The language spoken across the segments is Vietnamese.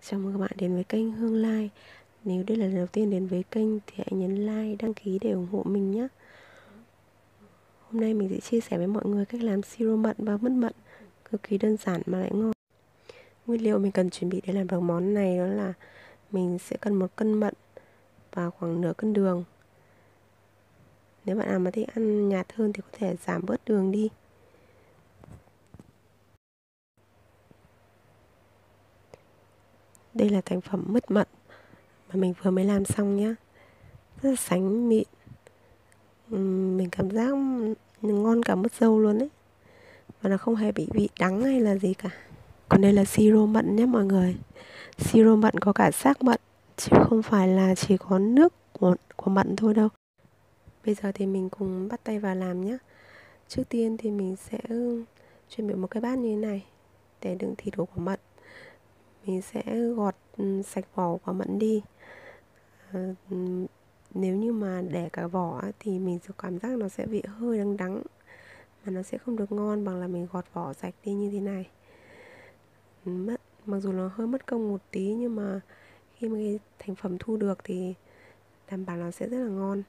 Chào mừng các bạn đến với kênh Hương Lai. Nếu đây là lần đầu tiên đến với kênh thì hãy nhấn like, đăng ký để ủng hộ mình nhé. Hôm nay mình sẽ chia sẻ với mọi người cách làm siro mận và mứt mận cực kỳ đơn giản mà lại ngon. Nguyên liệu mình cần chuẩn bị để làm được món này đó là mình sẽ cần 1 cân mận và khoảng nửa cân đường. Nếu bạn nào mà thích ăn nhạt hơn thì có thể giảm bớt đường đi. Đây là thành phẩm mứt mận mà mình vừa mới làm xong nhé. Rất là sánh mịn. Mình cảm giác ngon cả mứt dâu luôn đấy. Và nó không hề bị vị đắng hay là gì cả. Còn đây là siro mận nhé mọi người. Siro mận có cả xác mận, chứ không phải là chỉ có nước của mận thôi đâu. Bây giờ thì mình cùng bắt tay vào làm nhé. Trước tiên thì mình sẽ chuẩn bị một cái bát như thế này để đựng thịt của quả mận. Mình sẽ gọt sạch vỏ quả mận đi. Nếu như mà để cả vỏ thì mình sẽ cảm giác nó sẽ vị hơi đắng đắng, mà nó sẽ không được ngon bằng là mình gọt vỏ sạch đi như thế này. Mặc dù nó hơi mất công một tí, nhưng mà khi mà cái thành phẩm thu được thì đảm bảo nó sẽ rất là ngon.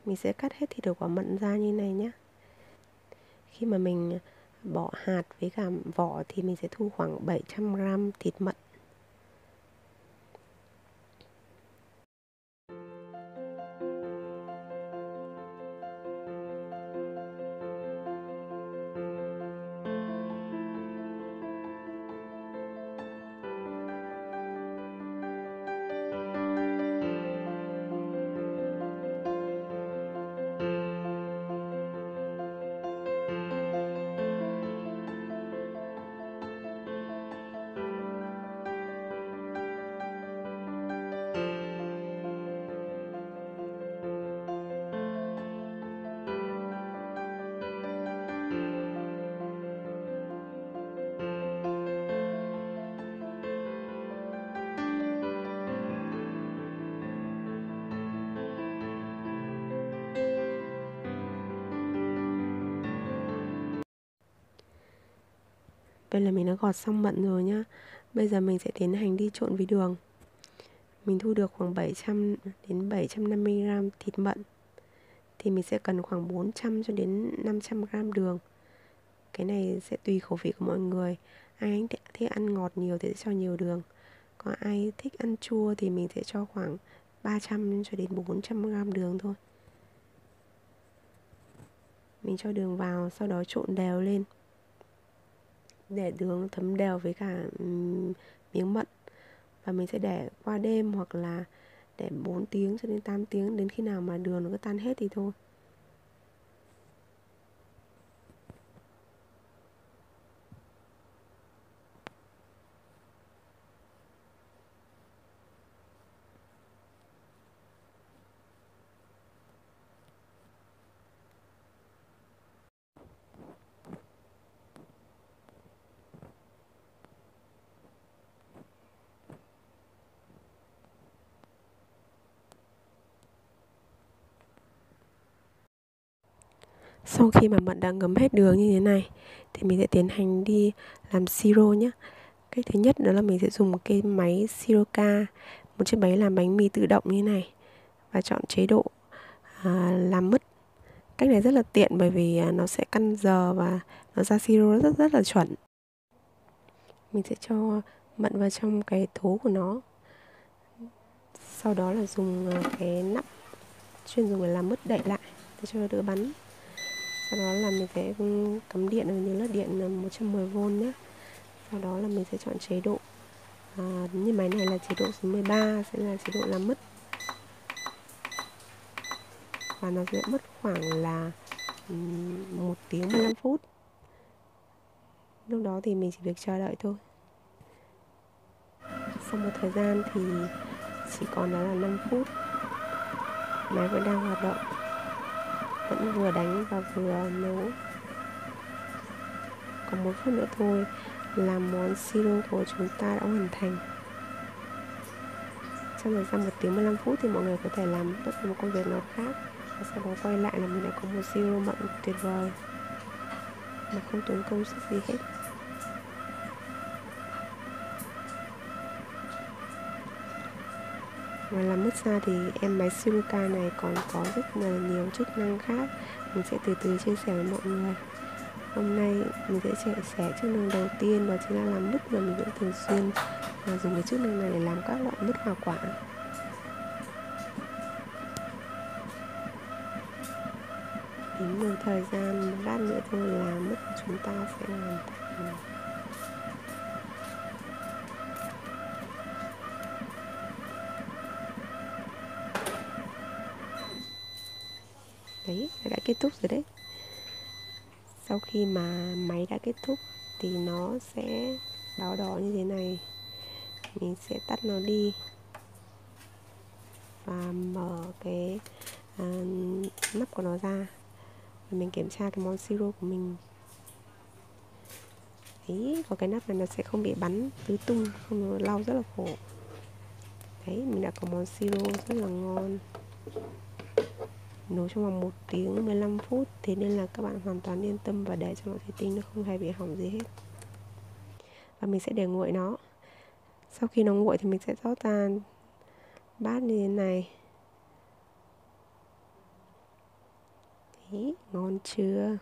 Mình sẽ cắt hết thịt của quả mận ra như này nhé. Khi mà mình bỏ hạt với cả vỏ thì mình sẽ thu khoảng 700g thịt mận. Đây là mình đã gọt xong mận rồi nhá. Bây giờ mình sẽ tiến hành đi trộn với đường. Mình thu được khoảng 700 đến 750g thịt mận thì mình sẽ cần khoảng 400 cho đến 500g đường. Cái này sẽ tùy khẩu vị của mọi người. Ai thích ăn ngọt nhiều thì sẽ cho nhiều đường. Còn ai thích ăn chua thì mình sẽ cho khoảng 300 cho đến 400g đường thôi. Mình cho đường vào, sau đó trộn đều lên để đường thấm đều với cả miếng mận. Và mình sẽ để qua đêm hoặc là để 4 tiếng cho đến 8 tiếng, đến khi nào mà đường nó cứ tan hết thì thôi. Sau khi mà mận đã ngấm hết đường như thế này thì mình sẽ tiến hành đi làm siro nhé. Cách thứ nhất đó là mình sẽ dùng một cái máy Siroca, một chiếc máy làm bánh mì tự động như này, và chọn chế độ làm mứt. Cách này rất là tiện bởi vì nó sẽ căn giờ và nó ra siro rất là chuẩn. Mình sẽ cho mận vào trong cái thố của nó. Sau đó là dùng cái nắp chuyên dùng để làm mứt đậy lại để cho nó đỡ bắn. Sau đó là mình sẽ cắm điện, nhớ là điện 110V nhé. Sau đó là mình sẽ chọn chế độ như máy này là chế độ số 13, sẽ là chế độ làm mứt. Và nó sẽ mất khoảng là 1 tiếng 15 phút. Lúc đó thì mình chỉ việc chờ đợi thôi. Sau một thời gian thì chỉ còn đó là 5 phút. Máy vẫn đang hoạt động, vẫn vừa đánh và vừa nấu. Còn 1 phút nữa thôi là món siro của chúng ta đã hoàn thành. Trong thời gian 1 tiếng 15 phút thì mọi người có thể làm bất kỳ một công việc nào khác, và sau đó quay lại là mình lại có một siro mận tuyệt vời mà không tốn công sức gì hết. Và làm mứt ra thì em máy Siroca này còn có rất là nhiều chức năng khác. Mình sẽ từ từ chia sẻ với mọi người. Hôm nay mình sẽ chia sẻ chức năng đầu tiên, đó chính là làm mứt, và mình vẫn thường xuyên dùng cái chức năng này để làm các loại mứt hoa quả. Đến một thời gian một lát nữa thôi là mứt của chúng ta sẽ hoàn thành. Đấy, đã kết thúc rồi đấy. Sau khi mà máy đã kết thúc thì nó sẽ báo đỏ như thế này. Mình sẽ tắt nó đi và mở cái nắp của nó ra, và mình kiểm tra cái món siro của mình. Đấy, có cái nắp này nó sẽ không bị bắn tứ tung, không lau rất là khổ. Đấy, mình đã có món siro rất là ngon, nấu trong vòng 1 tiếng 15 phút. Thế nên là các bạn hoàn toàn yên tâm và để cho nó thủy tinh, nó không hề bị hỏng gì hết. Và mình sẽ để nguội nó. Sau khi nó nguội thì mình sẽ rót ra bát như thế này. Đấy, ngon chưa?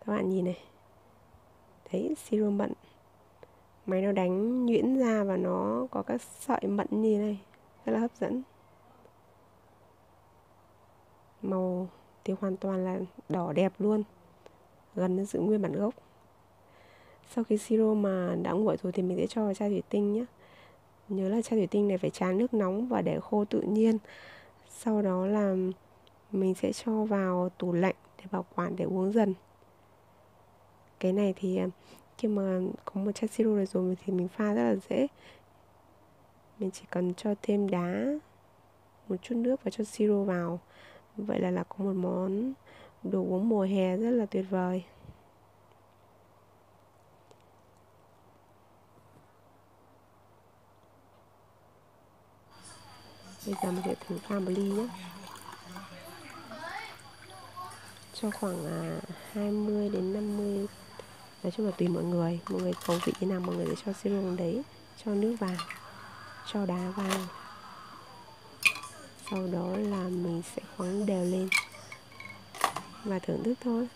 Các bạn nhìn này. Đấy, siro mận. Máy nó đánh nhuyễn ra và nó có các sợi mận như thế này, rất là hấp dẫn. Màu thì hoàn toàn là đỏ đẹp luôn, gần như giữ nguyên bản gốc. Sau khi siro mà đã nguội rồi thì mình sẽ cho vào chai thủy tinh nhé. Nhớ là chai thủy tinh này phải tráng nước nóng và để khô tự nhiên. Sau đó là mình sẽ cho vào tủ lạnh để bảo quản, để uống dần. Cái này thì khi mà có một chai siro này rồi thì mình pha rất là dễ. Mình chỉ cần cho thêm đá, một chút nước và cho siro vào. Vậy là có một món đồ uống mùa hè rất là tuyệt vời. Bây giờ mình sẽ thử pha một ly nhé. Cho khoảng 20 đến 50. Nói chung là tùy mọi người khẩu vị thế nào mọi người sẽ cho siro vào đấy. Cho nước vào, cho đá vào. Sau đó là mình sẽ khoắng đều lên và thưởng thức thôi.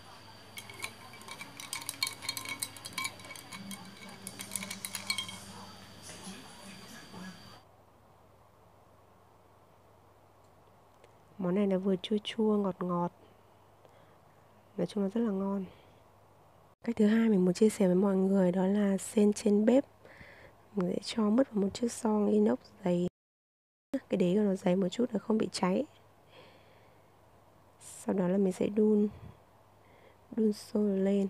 Món này là vừa chua chua ngọt ngọt, nói chung là rất là ngon. Cách thứ hai mình muốn chia sẻ với mọi người đó là sên trên bếp. Mình sẽ cho mứt vào một chiếc son inox dày. Cái đế của nó dày một chút để không bị cháy. Sau đó là mình sẽ đun sôi lên.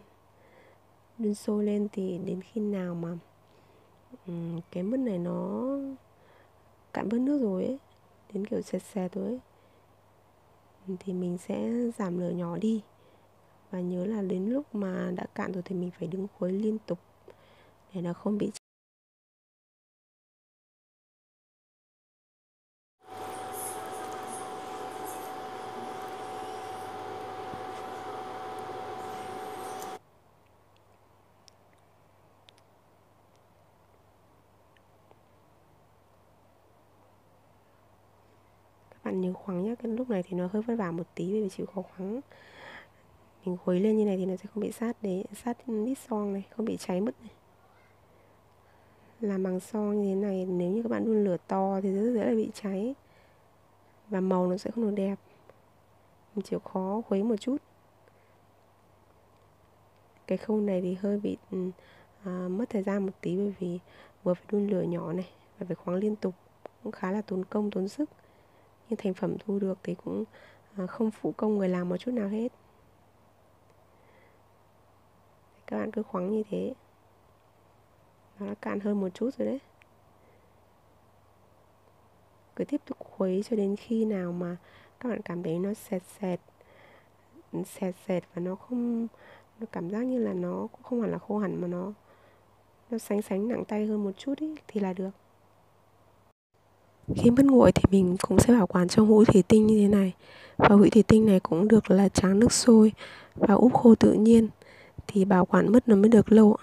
Đun sôi lên thì đến khi nào mà cái mứt này nó cạn bớt nước rồi ấy, đến kiểu sệt sệt rồi ấy, thì mình sẽ giảm lửa nhỏ đi. Và nhớ là đến lúc mà đã cạn rồi thì mình phải đứng khuấy liên tục để nó không bị. Các bạn nhớ khoắng nhé, cái lúc này thì nó hơi vất vả một tí vì chịu khó khoắng. Mình khuấy lên như này thì nó sẽ không bị sát đít son này, không bị cháy mất này. Làm bằng son như thế này, nếu như các bạn đun lửa to thì rất dễ là bị cháy và màu nó sẽ không được đẹp. Mình chịu khó khuấy một chút. Cái khâu này thì hơi bị mất thời gian một tí, bởi vì vừa phải đun lửa nhỏ này và phải khoáng liên tục, cũng khá là tốn công tốn sức. Nhưng thành phẩm thu được thì cũng không phụ công người làm một chút nào hết. Các bạn cứ khoáng như thế. Nó đã cạn hơn một chút rồi đấy. Cứ tiếp tục khuấy cho đến khi nào mà các bạn cảm thấy nó sệt sệt, sệt sệt và nó cảm giác như là nó cũng không hẳn là khô hẳn mà nó sánh sánh nặng tay hơn một chút ý, thì là được. Khi mất nguội thì mình cũng sẽ bảo quản trong hũ thủy tinh như thế này. Và hũ thủy tinh này cũng được là tráng nước sôi và úp khô tự nhiên, thì bảo quản mứt nó mới được lâu.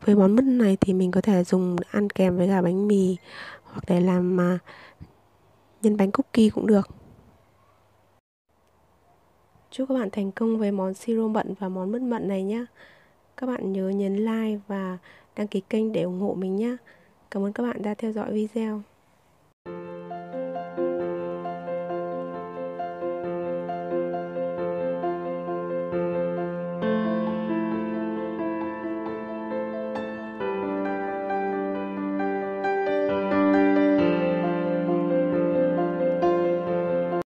Với món mứt này thì mình có thể dùng ăn kèm với cả bánh mì, hoặc để làm nhân bánh cookie cũng được. Chúc các bạn thành công với món siro mận và món mứt mận này nhé. Các bạn nhớ nhấn like và đăng ký kênh để ủng hộ mình nhé. Cảm ơn các bạn đã theo dõi video.